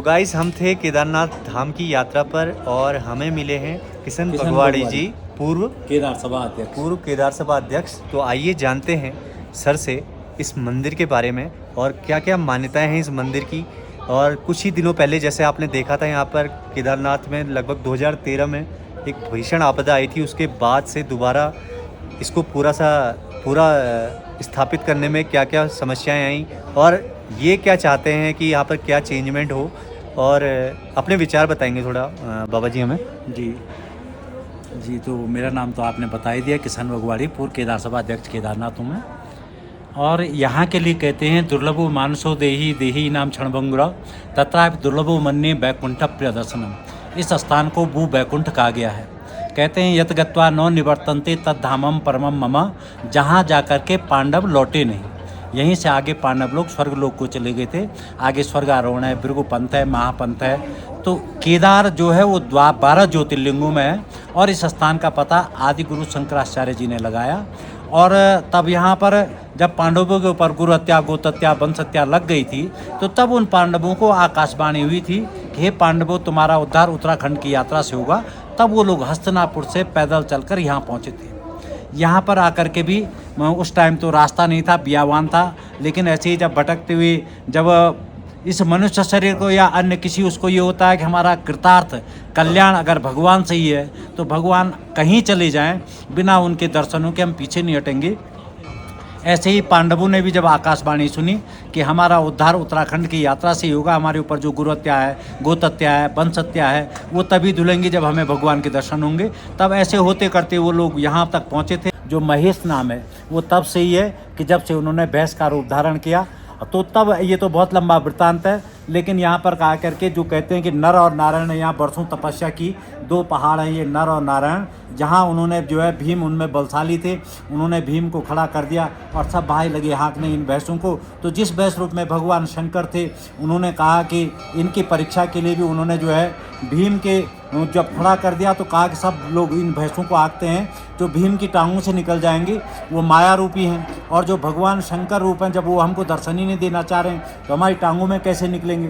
तो गाइस हम थे केदारनाथ धाम की यात्रा पर और हमें मिले हैं किशन भगवाड़ी जी, पूर्व केदार सभा अध्यक्ष। तो आइए जानते हैं सर से इस मंदिर के बारे में और क्या क्या मान्यताएं हैं इस मंदिर की। और कुछ ही दिनों पहले जैसे आपने देखा था यहाँ पर केदारनाथ में लगभग 2013 में एक भीषण आपदा आई थी, उसके बाद से दोबारा इसको पूरा स्थापित करने में क्या क्या समस्याएं आई और ये क्या चाहते हैं कि यहाँ पर क्या चेंजमेंट हो, और अपने विचार बताएंगे थोड़ा बाबा जी हमें। जी तो मेरा नाम तो आपने बता ही दिया, किशन भगवाड़ी, पूर्व केदार सभा अध्यक्ष केदारनाथ हूँ मैं। और यहाँ के लिए कहते हैं दुर्लभो मानसो देही देही नाम क्षणभंगुरा तत्रापि दुर्लभो मन्ये वैकुंठ प्रिय दर्शनम। इस स्थान को भू वैकुंठ कहा गया है। कहते हैं यत गत्वा नौ निवर्तन्ते तद धामम परमम मम, जहाँ जाकर के पांडव लौटे नहीं। यहीं से आगे पांडव लोग स्वर्ग लोक को चले गए थे। आगे स्वर्ग आरोहण है, भृगु पंथ है, महापंथ है। तो केदार जो है वो 12 ज्योतिर्लिंगों में है। और इस स्थान का पता आदि गुरु शंकराचार्य जी ने लगाया। और तब यहाँ पर जब पांडवों के ऊपर गुरु हत्या, गोतत्या, वंश हत्या लग गई थी, तो तब उन पांडवों को आकाशवाणी हुई थी कि हे पांडवों, तुम्हारा उद्धार उत्तराखंड की यात्रा से होगा। तब वो लोग हस्तिनापुर से पैदल चलकर यहाँ पहुँचे थे। यहाँ पर आकर के भी उस टाइम तो रास्ता नहीं था, बियावान था, लेकिन ऐसे ही जब भटकते हुए जब इस मनुष्य शरीर को या अन्य किसी उसको ये होता है कि हमारा कृतार्थ कल्याण अगर भगवान से ही है, तो भगवान कहीं चले जाएं, बिना उनके दर्शनों के हम पीछे नहीं हटेंगे। ऐसे ही पांडवों ने भी जब आकाशवाणी सुनी कि हमारा उद्धार उत्तराखंड की यात्रा से ही होगा, हमारे ऊपर जो गुरु हत्या है, गोतत्या है, वंश हत्या है, वो तभी धुलेंगी जब हमें भगवान के दर्शन होंगे। तब ऐसे होते करते वो लोग यहाँ तक पहुँचे थे। जो महेश नाम है वो तब से ही है कि जब से उन्होंने भैंस का रूप धारण किया। तो तब ये तो बहुत लंबा वृत्तांत है, लेकिन यहाँ पर कहा करके जो कहते हैं कि नर और नारायण ने यहाँ बरसों तपस्या की। 2 पहाड़ हैं ये, नर और नारायण, जहाँ उन्होंने जो है भीम उनमें बलशाली थे, उन्होंने भीम को खड़ा कर दिया और सब भाई लगे हाँकने इन भैंसों को। तो जिस भैंस रूप में भगवान शंकर थे, उन्होंने कहा कि इनकी परीक्षा के लिए भी उन्होंने जो है भीम के जब खड़ा कर दिया, तो कहा कि सब लोग इन भैंसों को हाँकते हैं जो भीम की टांगों से निकल जाएंगे, वो माया रूपी हैं। और जो भगवान शंकर रूप हैं, जब वो हमको दर्शन ही नहीं देना चाह रहे हैं, तो हमारी टांगों में कैसे निकलेंगे।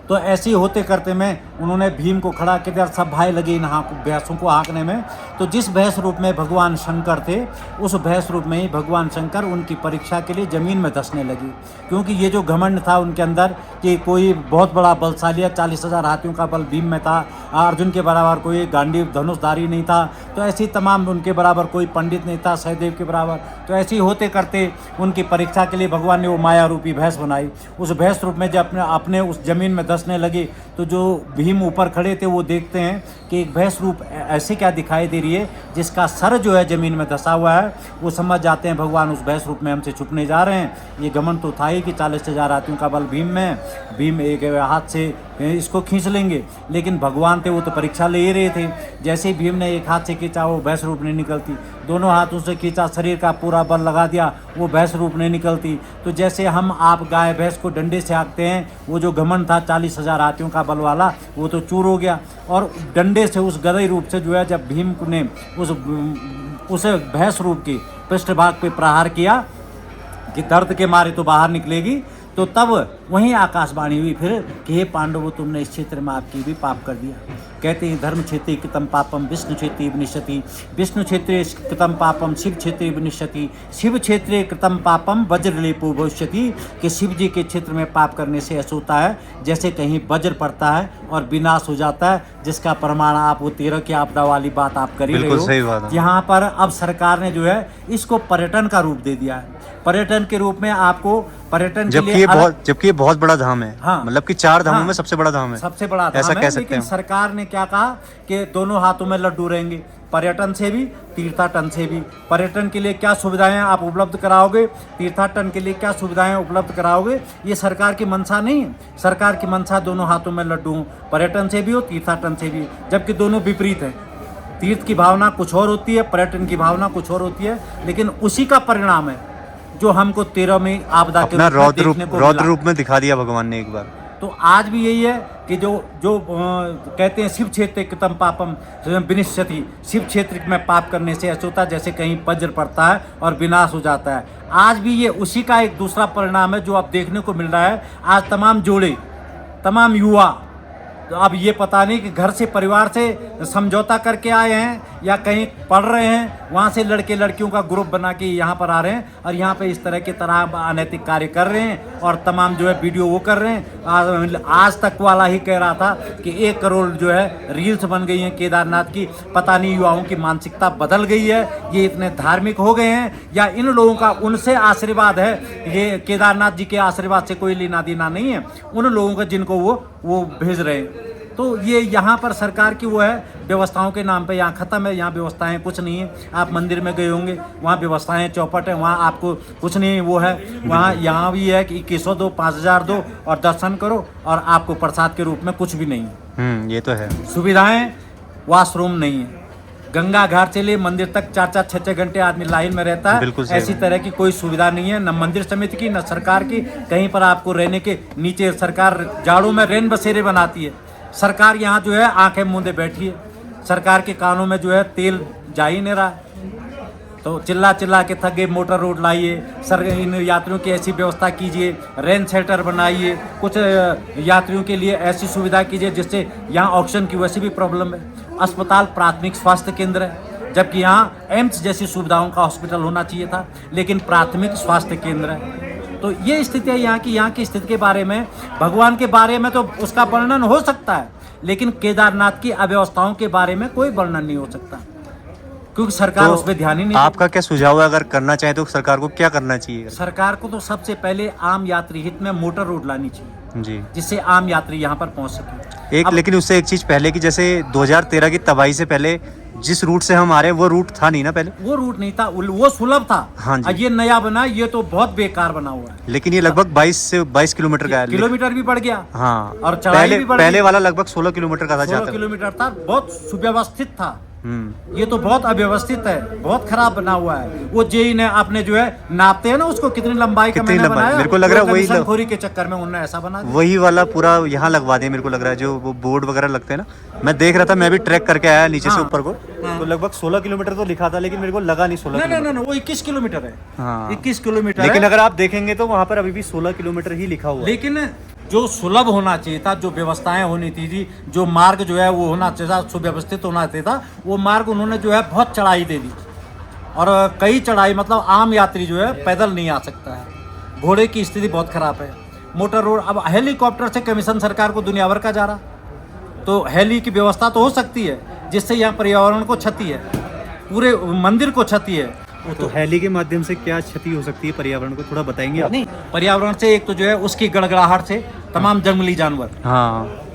तो ऐसे ही होते करते में उन्होंने भीम को खड़ा कर दिया, सब भाई लगे इन भैंसों को हाँकने में। तो जिस भैंस रूप में भगवान शंकर थे, उस भैंस रूप में ही भगवान शंकर उनकी परीक्षा के लिए ज़मीन में धंसने लगी। क्योंकि ये जो घमंड था उनके अंदर कि कोई बहुत बड़ा बलशाली है, 40,000 हाथियों का बल भीम में था, अर्जुन के बराबर कोई गांडीव धनुषधारी नहीं था, तो ऐसी तमाम उनके बराबर कोई पंडित नहीं था, सहदेव के बराबर। तो ऐसे ही होते करते उनकी परीक्षा के लिए भगवान ने वो माया रूपी भैंस बनाई। उस भैंस रूप में जब अपने उस ज़मीन में धंसने लगे, तो जो भीम ऊपर खड़े थे वो देखते हैं कि एक भैंस रूप ऐसे क्या दिखाई दे रही है जिसका सर जो है ज़मीन में धंसा हुआ है। वो समझ जाते हैं भगवान उस भैंस रूप में हमसे छुपने जा रहे हैं। ये घमंड तो था ही कि 40,000 हाथियों का बल भीम में, भीम एक हाथ से इसको खींच लेंगे, लेकिन भगवान थे वो तो परीक्षा ले ही रहे थे। जैसे ही भीम ने एक हाथ से खींचा, वो भैंस रूप नहीं निकलती, दोनों हाथों से खींचा, शरीर का पूरा बल लगा दिया, वो भैंस रूप नहीं निकलती। तो जैसे हम आप गाय भैंस को डंडे से हाँकते हैं, वो जो घमंड था 40,000 हाथियों का बल वाला, वो तो चूर हो गया। और डंडे से उस गदई रूप से जो है जब भीम ने उस भैंस रूप की पृष्ठभाग पे प्रहार किया कि दर्द के मारे तो बाहर निकलेगी, तो तब वहीं आकाशवाणी हुई फिर कि हे पांडवों, तुमने इस क्षेत्र में आपकी भी पाप कर दिया। कहते हैं धर्म क्षेत्रे कृतम पापम विष्णु क्षेत्रे विनिश्यति, विष्णु क्षेत्रे कृतम पापम शिव क्षेत्रे विनिश्यति, शिव क्षेत्रे कृतम पापम वज्रलेपो भविष्यति। कि शिव जी के क्षेत्र में पाप करने से ऐसा होता है जैसे कहीं वज्र पड़ता है और विनाश हो जाता है, जिसका प्रमाण आप वो 13 की आपदा वाली बात आप कर ही रहे हो। यहाँ पर अब सरकार ने जो है इसको पर्यटन का रूप दे दिया है। पर्यटन के रूप में आपको पर्यटन के लिए जबकि ये बहुत बड़ा धाम है। हाँ, मतलब कि 4 धामों में सबसे बड़ा धाम है, सबसे बड़ा धाम ऐसा है। कह सकते लेकिन हैं। सरकार ने क्या कहा कि दोनों हाथों में लड्डू रहेंगे, पर्यटन से भी तीर्थाटन से भी। पर्यटन के लिए क्या सुविधाएं आप उपलब्ध कराओगे, तीर्थाटन के लिए क्या सुविधाएं उपलब्ध कराओगे, ये सरकार की मंशा नहीं है। सरकार की मंशा दोनों हाथों में लड्डू हो, पर्यटन से भी हो, तीर्थाटन से भी, जबकि दोनों विपरीत है। तीर्थ की भावना कुछ और होती है, पर्यटन की भावना कुछ और होती है, लेकिन उसी का परिणाम है जो हमको 13 में आपदा के रौद्र रूप में दिखा दिया भगवान ने एक बार। तो आज भी यही है कि जो कहते हैं शिव क्षेत्र कृतम पापम विनिश्यति, शिव क्षेत्र में पाप करने से ऐसा होता है जैसे कहीं वज्र पड़ता है और विनाश हो जाता है। आज भी ये उसी का एक दूसरा परिणाम है जो अब देखने को मिल रहा है। आज तमाम जोड़े तमाम युवा, तो अब ये पता नहीं कि घर से परिवार से समझौता करके आए हैं या कहीं पढ़ रहे हैं, वहाँ से लड़के लड़कियों का ग्रुप बना के यहाँ पर आ रहे हैं और यहाँ पे इस तरह के तरह अनैतिक कार्य कर रहे हैं और तमाम जो है वीडियो वो कर रहे हैं। आज तक वाला ही कह रहा था कि 1 करोड़ जो है रील्स बन गई हैं केदारनाथ की। पता नहीं युवाओं की मानसिकता बदल गई है, ये इतने धार्मिक हो गए हैं या इन लोगों का उनसे आशीर्वाद है। ये केदारनाथ जी के आशीर्वाद से कोई लेना देना नहीं है उन लोगों का जिनको वो भेज रहे हैं। तो ये यहाँ पर सरकार की वो है व्यवस्थाओं के नाम पे, यहाँ ख़त्म है, यहाँ व्यवस्थाएं कुछ नहीं है। आप मंदिर में गए होंगे, वहाँ व्यवस्थाएं चौपट है, वहाँ आपको कुछ नहीं वो है। वहाँ यहाँ भी है कि 2100 दो, 5000 दो और दर्शन करो और आपको प्रसाद के रूप में कुछ भी नहीं है। ये तो है। सुविधाएं, वॉशरूम नहीं है, गंगा घाट से ले मंदिर तक 4-4, 6-6 घंटे आदमी लाइन में रहता है। ऐसी तरह की कोई सुविधा नहीं है, न मंदिर समिति की न सरकार की। कहीं पर आपको रहने के नीचे सरकार जाड़ों में रेन बसेरे बनाती है। सरकार यहाँ जो है आंखें मूंदे बैठी है। सरकार के कानों में जो है तेल जा ही नहीं रहा है, तो चिल्ला चिल्ला के थक गए। मोटर रोड लाइए, सर इन यात्रियों की ऐसी व्यवस्था कीजिए, रेन शेल्टर बनाइए, कुछ यात्रियों के लिए ऐसी सुविधा कीजिए जिससे यहाँ ऑक्सीजन की वैसे भी प्रॉब्लम है। अस्पताल प्राथमिक स्वास्थ्य केंद्र है, जबकि यहाँ एम्स जैसी सुविधाओं का हॉस्पिटल होना चाहिए था, लेकिन प्राथमिक स्वास्थ्य केंद्र है। तो ये स्थिति है यहाँ की स्थिति के बारे में। भगवान के बारे में तो उसका वर्णन हो सकता है, लेकिन केदारनाथ की अव्यवस्थाओं के बारे में कोई वर्णन नहीं हो सकता, क्योंकि सरकार उस पर ध्यान ही नहीं। आपका क्या सुझाव है, अगर करना चाहे तो सरकार को क्या करना चाहिए? सरकार को तो सबसे पहले आम यात्री हित में मोटर रोड लानी चाहिए जी, जिससे आम यात्री यहाँ पर पहुँच सके। लेकिन उससे एक चीज पहले की, जैसे 2013 की तबाही से पहले जिस रूट से हम आ रहे हैं वो रूट था नहीं ना पहले? वो रूट नहीं था, वो सुलभ था। हाँ जी। ये नया बना, ये तो बहुत बेकार बना हुआ है। लेकिन ये लगभग 22 से 22 किलोमीटर का है। किलोमीटर भी बढ़ गया। हाँ, और चढ़ाई भी बढ़ गई। पहले वाला लगभग 16 किलोमीटर का था। 16 किलोमीटर था, बहुत सुव्यवस्थित था। ये तो बहुत अव्यवस्थित है, बहुत खराब बना हुआ है। वो जेई ने आपने जो है नापते हैं ना उसको, कितनी लंबाई का मैंने बनाया, मेरे को लग रहा है वही खोरी के चक्कर में उन्होंने ऐसा बना दिया। वही वाला पूरा यहाँ लगवा दिया। मेरे को लग रहा है जो वो बोर्ड वगैरह लगते हैं ना, मैं देख रहा था, मैं भी ट्रैक करके आया नीचे से ऊपर को, तो लगभग 16 किलोमीटर तो लिखा था, लेकिन मेरे को लगा नहीं 16 किलोमीटर। नहीं, वो 21 किलोमीटर है। हाँ, 21 किलोमीटर। लेकिन अगर आप देखेंगे तो वहाँ पर अभी भी 16 किलोमीटर ही लिखा हुआ है। लेकिन जो सुलभ होना चाहिए था, जो व्यवस्थाएं होनी थी जी, जो मार्ग जो है वो होना चाहिए था, सुव्यवस्थित होना चाहिए था, वो मार्ग उन्होंने जो है बहुत चढ़ाई दे दी। और कई चढ़ाई, मतलब आम यात्री जो है पैदल नहीं आ सकता है। घोड़े की स्थिति बहुत खराब है। मोटर रोड, अब हेलीकॉप्टर से कमीशन सरकार को दुनिया भर का जा रहा, तो हेली की व्यवस्था तो हो सकती है जिससे यहाँ पर्यावरण को क्षति है, पूरे मंदिर को क्षति है। तो हेली के माध्यम से क्या क्षति हो सकती है पर्यावरण को, थोड़ा बताएंगे आप? नहीं, पर्यावरण से एक तो जो है उसकी गड़गड़ाहट से तमाम जंगली जानवर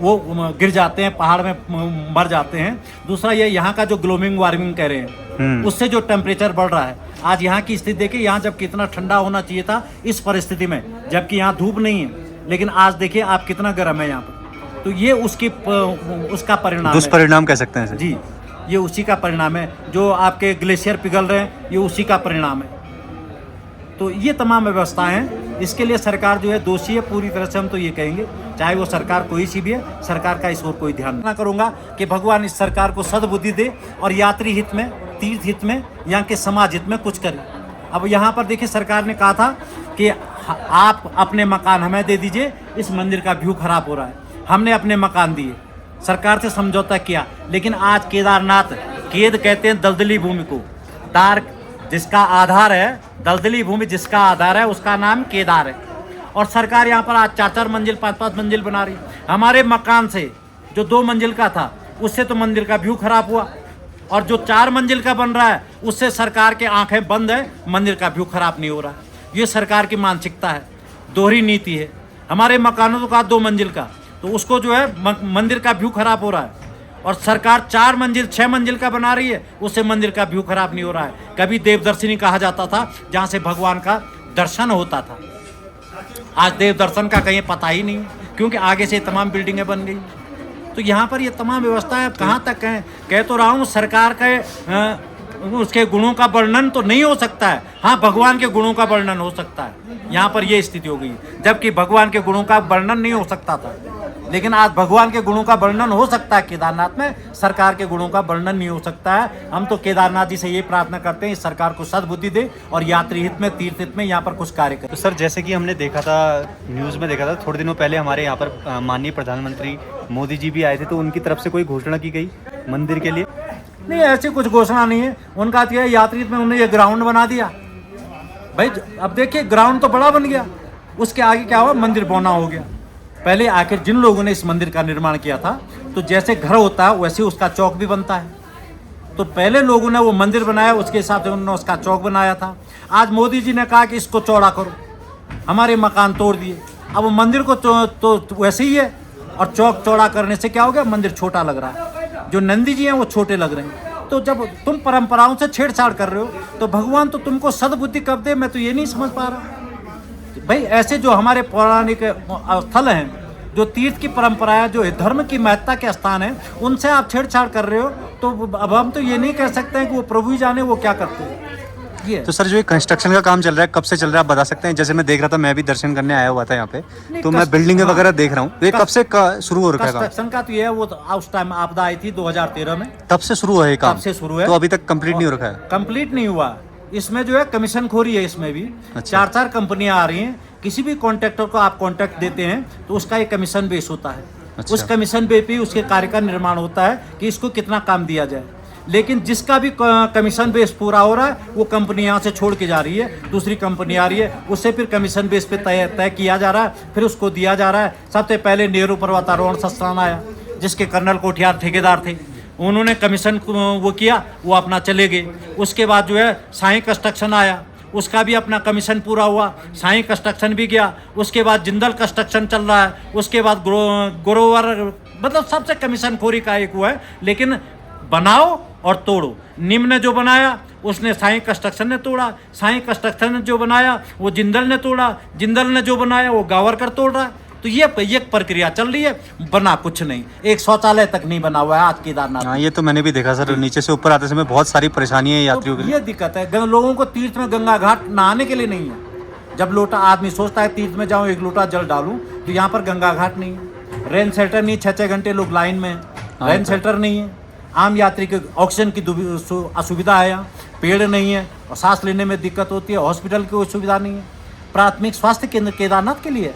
वो गिर जाते हैं, पहाड़ में मर जाते हैं। दूसरा ये यहाँ का जो ग्लोबल वार्मिंग कह रहे हैं, उससे जो टेम्परेचर बढ़ रहा है। आज यहाँ की स्थिति देखिए, यहाँ जब कितना ठंडा होना चाहिए था इस परिस्थिति में, जबकि यहाँ धूप नहीं है, लेकिन आज देखिए आप कितना गर्म है यहाँ पर। तो ये उसका परिणाम, दुष्परिणाम कह सकते हैं जी, ये उसी का परिणाम है। जो आपके ग्लेशियर पिघल रहे हैं, ये उसी का परिणाम है। तो ये तमाम व्यवस्थाएं हैं, इसके लिए सरकार जो है दोषी है पूरी तरह से। हम तो ये कहेंगे, चाहे वो सरकार कोई सी भी है, सरकार का इस ओर कोई ध्यान ना करूँगा कि भगवान इस सरकार को सद्बुद्धि दे और यात्री हित में, तीर्थ हित में, यहाँ के समाज हित में कुछ करे। अब यहाँ पर देखिए, सरकार ने कहा था कि आप अपने मकान हमें दे दीजिए, इस मंदिर का व्यू खराब हो रहा है। हमने अपने मकान दिए, सरकार से समझौता किया, लेकिन आज केदारनाथ, केद कहते हैं दलदली भूमि को, दार जिसका आधार है, दलदली भूमि जिसका आधार है, उसका नाम केदार है। और सरकार यहाँ पर आज 4-4 मंजिल, 5-5 मंजिल बना रही। हमारे मकान से जो 2 मंजिल का था, उससे तो मंदिर का व्यू खराब हुआ, और जो 4 मंजिल का बन रहा है उससे सरकार के आंखें बंद है, मंदिर का व्यू खराब नहीं हो रहा है। ये सरकार की मानसिकता है, दोहरी नीति है। हमारे मकानों तो कहा 2 मंजिल का, तो उसको जो है मंदिर का व्यू खराब हो रहा है, और सरकार 4 मंजिल 6 मंजिल का बना रही है, उससे मंदिर का व्यू खराब नहीं हो रहा है। कभी देवदर्शिनी कहा जाता था जहाँ से भगवान का दर्शन होता था, आज देवदर्शन का कहीं पता ही नहीं, क्योंकि आगे से तमाम बिल्डिंगें बन गई। तो यहाँ पर ये तमाम व्यवस्थाएं कहाँ तक हैं? कह तो रहा हूँ, सरकार के उसके गुणों का वर्णन तो नहीं हो सकता है, हाँ भगवान के गुणों का वर्णन हो सकता है। यहाँ पर ये स्थिति हो गई, जबकि भगवान के गुणों का वर्णन नहीं हो सकता था। लेकिन आज भगवान के गुणों का वर्णन हो सकता है केदारनाथ में, सरकार के गुणों का वर्णन नहीं हो सकता है। हम तो केदारनाथ जी से ये प्रार्थना करते हैं इस सरकार को सद्बुद्धि दे और यात्री हित में, तीर्थ हित में यहाँ पर कुछ कार्य करे। तो सर जैसे कि हमने देखा था, न्यूज़ में देखा था थोड़े दिनों पहले हमारे यहाँ पर माननीय प्रधानमंत्री मोदी जी भी आए थे, तो उनकी तरफ से कोई घोषणा की गई मंदिर के लिए? नहीं, ऐसी कुछ घोषणा नहीं है। उनका तो यात्री हित में उन्होंने ये ग्राउंड बना दिया भाई। अब देखिए ग्राउंड तो बड़ा बन गया, उसके आगे क्या हुआ, मंदिर बौना हो गया। पहले आखिर जिन लोगों ने इस मंदिर का निर्माण किया था, तो जैसे घर होता है वैसे उसका चौक भी बनता है। तो पहले लोगों ने वो मंदिर बनाया, उसके हिसाब से उन्होंने उसका चौक बनाया था। आज मोदी जी ने कहा कि इसको चौड़ा करो, हमारे मकान तोड़ दिए, अब वो मंदिर को तो वैसे ही है। और चौक चौड़ा करने से क्या हो गया, मंदिर छोटा लग रहा है। जो नंदी जी हैं वो छोटे लग रहे हैं। तो जब तुम परंपराओं से छेड़छाड़ कर रहे हो तो भगवान तो तुमको सद्बुद्धि कब दे, मैं तो ये नहीं समझ पा रहा भाई। ऐसे जो हमारे पौराणिक स्थल हैं, जो तीर्थ की परंपरा है, जो धर्म की महत्ता के स्थान है, उनसे आप छेड़छाड़ कर रहे हो। तो अब हम तो ये नहीं कह सकते हैं कि वो प्रभु ही जाने वो क्या करते हैं। ये तो सर जो ये कंस्ट्रक्शन का काम चल रहा है, कब से चल रहा है आप बता सकते हैं? जैसे मैं देख रहा था, मैं भी दर्शन करने आया हुआ था यहाँ पे, तो मैं बिल्डिंग वगैरह देख रहा हूँ। ये कब से शुरू हो रखा है? कंस्ट्रक्शन का तो ये है, वो उस टाइम आपदा आई थी 2013 में, तब से शुरू है ये काम? तब से शुरू है। तो अभी तक कंप्लीट नहीं हो रखा है? कंप्लीट नहीं हुआ। इसमें जो है कमीशन खोरी है, इसमें भी 4 कंपनियां आ रही हैं। किसी भी कॉन्ट्रैक्टर को आप कॉन्ट्रैक्ट देते हैं तो उसका एक कमीशन बेस होता है। उस कमीशन बेस पे उसके कार्य का निर्माण होता है कि इसको कितना काम दिया जाए। लेकिन जिसका भी कमीशन बेस पूरा हो रहा है, वो कंपनी यहाँ से छोड़ के जा रही है, दूसरी कंपनी आ रही है, उससे फिर कमीशन बेस पे तय किया जा रहा है, फिर उसको दिया जा रहा है। सबसे पहले नेहरू पर्वतारोहण संस्थान आया, जिसके कर्नल कोठियार ठेकेदार थे। उन्होंने कमीशन वो किया, वो अपना चले गए। उसके बाद जो है साईं कंस्ट्रक्शन आया, उसका भी अपना कमीशन पूरा हुआ, साईं कंस्ट्रक्शन भी गया। उसके बाद जिंदल कंस्ट्रक्शन चल रहा है, उसके बाद ग्रोवर, मतलब सबसे कमीशन खोरी का एक हुआ है। लेकिन बनाओ और तोड़ो। निम्न ने जो बनाया उसने साईं कंस्ट्रक्शन ने तोड़ा, साईं कंस्ट्रक्शन ने जो बनाया वो जिंदल ने तोड़ा, जिंदल ने जो बनाया वो गावरकर तोड़ रहा है। तो ये प्रक्रिया चल रही है, बना कुछ नहीं। एक शौचालय तक नहीं बना हुआ है आज केदारनाथ। हाँ, ये तो मैंने भी देखा सर, नीचे से ऊपर आते समय बहुत सारी परेशानियां है यात्रियों के लिए। ये दिक्कत है, लोगों को तीर्थ में गंगा घाट नहाने के लिए नहीं है। जब लोटा आदमी सोचता है तीर्थ में जाऊं, 1 लोटा जल डालूं, तो यहाँ पर गंगा घाट नहीं है, रेन शेल्टर नहीं, 6-6 घंटे लोग लाइन में, रेन शेल्टर नहीं है, आम यात्री के ऑक्सीजन की असुविधा है, यहाँ पेड़ नहीं है और सांस लेने में दिक्कत होती है, हॉस्पिटल की कोई सुविधा नहीं है। प्राथमिक स्वास्थ्य केंद्र केदारनाथ के लिए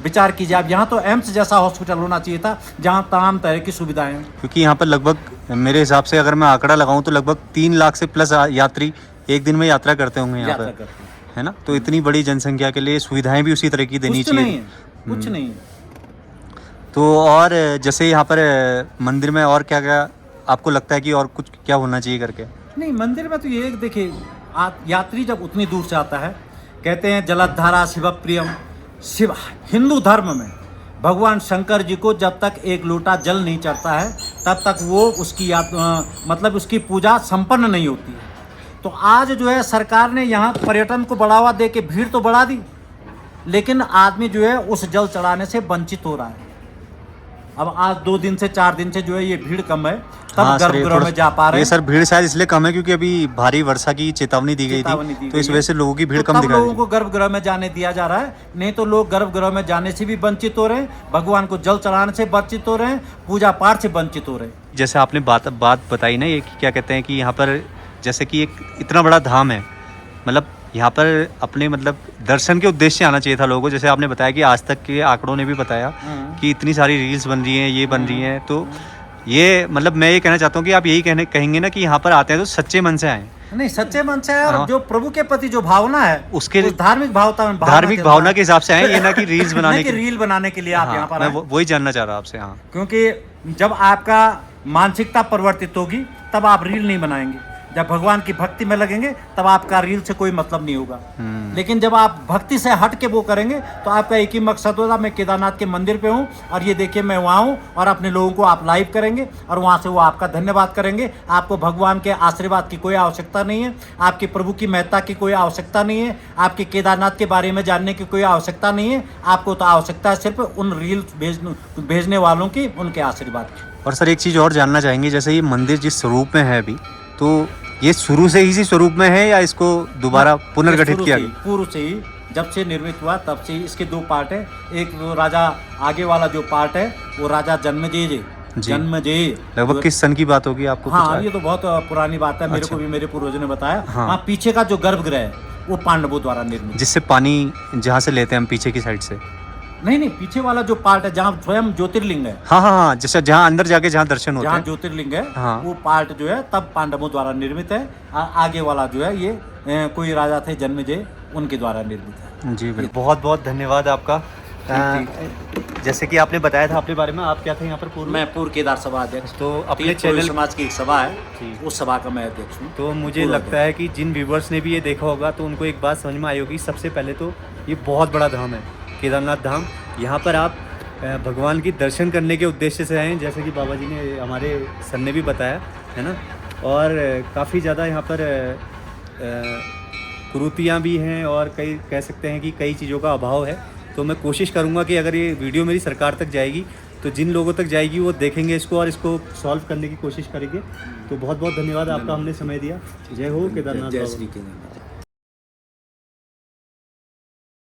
विचार कीजिए आप। यहाँ तो एम्स जैसा हॉस्पिटल होना चाहिए था, जहाँ तमाम तरह की सुविधाएं हैं। क्योंकि यहाँ पर लगभग मेरे हिसाब से अगर मैं आंकड़ा लगाऊं तो लगभग 3 लाख से प्लस यात्री एक दिन में यात्रा करते होंगे यहाँ पर, है ना? तो इतनी बड़ी जनसंख्या के लिए सुविधाएं भी उसी तरह की देनी चाहिए। कुछ नहीं है। तो और जैसे यहाँ पर मंदिर में और क्या क्या आपको लगता है कि और कुछ क्या होना चाहिए करके? नहीं, मंदिर में तो ये देखिए, यात्री जब उतनी दूर से आता है, कहते हैं जलधारा शिव प्रियम। शिव हिंदू धर्म में भगवान शंकर जी को जब तक 1 लोटा जल नहीं चढ़ता है, तब तक वो उसकी मतलब उसकी पूजा संपन्न नहीं होती है। तो आज जो है सरकार ने यहाँ पर्यटन को बढ़ावा दे के भीड़ तो बढ़ा दी, लेकिन आदमी जो है उस जल चढ़ाने से वंचित हो रहा है। अब आज 2 दिन से 4 दिन से जो है ये भीड़ कम है, तब गर्भगृह में जा पा रहे हैं। ये सर भीड़ शायद इसलिए कम है क्योंकि अभी भारी वर्षा की चेतावनी दी गई थी, तो इस वजह से लोगों की भीड़ कम दिखाई। लोगों को गर्भगृह में जाने दिया जा रहा है, नहीं तो लोग गर्भगृह में जाने से भी वंचित हो रहे हैं, भगवान को जल चढ़ाने से वंचित हो रहे हैं, पूजा पाठ से वंचित हो रहे हैं। जैसे आपने बात बताई ना, ये क्या कहते हैं कि यहाँ पर जैसे कि एक इतना बड़ा धाम है, मतलब यहाँ पर अपने मतलब दर्शन के उद्देश्य से आना चाहिए था लोगों को। जैसे आपने बताया कि आज तक के आंकड़ों ने भी बताया कि इतनी सारी रील्स बन रही हैं, ये बन रही हैं, तो ये मतलब मैं ये कहना चाहता हूँ कि आप यही कहेंगे ना कि यहाँ पर आते हैं तो सच्चे मन से आए। नहीं, सच्चे मन से है, और जो प्रभु के प्रति जो भावना है उसके धार्मिक भावना के हिसाब से आए, ये ना कि रील्स बनाने के रील बनाने के लिए आप यहाँ पर। मैं वही जानना चाह रहा हूँ आपसे। हाँ, क्योंकि जब आपका मानसिकता परिवर्तित होगी तब आप रील नहीं बनाएंगे। जब भगवान की भक्ति में लगेंगे तब आपका रील से कोई मतलब नहीं होगा। लेकिन जब आप भक्ति से हट के वो करेंगे तो आपका एक ही मकसद होगा, मैं केदारनाथ के मंदिर पे हूँ और ये देखिए मैं वहाँ हूँ, और अपने लोगों को आप लाइव करेंगे और वहाँ से वो आपका धन्यवाद करेंगे। आपको भगवान के आशीर्वाद की कोई आवश्यकता नहीं है, आपके प्रभु की महत्ता की कोई आवश्यकता नहीं है, आपके केदारनाथ के बारे में जानने की कोई आवश्यकता नहीं है। आपको तो आवश्यकता है सिर्फ उन रील्स भेजने वालों की, उनके आशीर्वाद की। और सर एक चीज़ और जानना चाहेंगे, जैसे ये मंदिर जिस स्वरूप में है अभी, तो ये शुरू से ही इसी स्वरूप में है या इसको दोबारा पुनर्गठित किया गया? पूर्व से ही जब से निर्मित हुआ तब से इसके दो पार्ट है। एक वो राजा आगे वाला जो पार्ट है वो राजा जन्मेजय जी। लगभग किस सन की बात होगी आपको? हाँ, ये तो बहुत पुरानी बात है, मेरे अच्छा। को भी मेरे पूर्वजों ने बताया। हाँ। हाँ, पीछे का जो गर्भगृह है वो पांडवों द्वारा निर्मित। जिससे पानी जहाँ से लेते हैं हम पीछे की साइड से? नहीं, पीछे वाला जो पार्ट है जहाँ स्वयं ज्योतिर्लिंग है, हाँ, जैसे जहाँ अंदर जाके जहाँ दर्शन होते जहाँ हैं, ज्योतिर्लिंग है, हाँ। वो पार्ट जो है तब पांडवों द्वारा निर्मित है। आगे वाला जो है ये कोई राजा थे जन्मेजय, उनके द्वारा निर्मित है। जी बिल्कुल। बहुत बहुत धन्यवाद आपका। जैसे कि आपने बताया था अपने बारे में, आप क्या थे यहाँ पर पूर्व? मैं पूर्व केदार सभा अध्यक्ष। तो अपने तीर्थपुर चैनल समाज की एक सभा है, ठीक। उस सभा का मैं अध्यक्ष हूँ। तो मुझे लगता है कि जिन व्यूवर्स ने भी ये देखा होगा तो उनको एक बात समझ में आई होगी। सबसे पहले तो ये बहुत बड़ा धाम है, केदारनाथ धाम। यहाँ पर आप भगवान की दर्शन करने के उद्देश्य से आए, जैसे कि बाबा जी ने, हमारे सर ने भी बताया है ना। और काफ़ी ज़्यादा यहाँ पर कुरीतियाँ भी हैं और कई कह सकते हैं कि कई चीज़ों का अभाव है। तो मैं कोशिश करूँगा कि अगर ये वीडियो मेरी सरकार तक जाएगी तो जिन लोगों तक जाएगी वो देखेंगे इसको और इसको सॉल्व करने की कोशिश करेंगे। तो बहुत बहुत धन्यवाद आपका, हमने समय दिया। जय हो केदारनाथ। जय श्री केदारनाथ।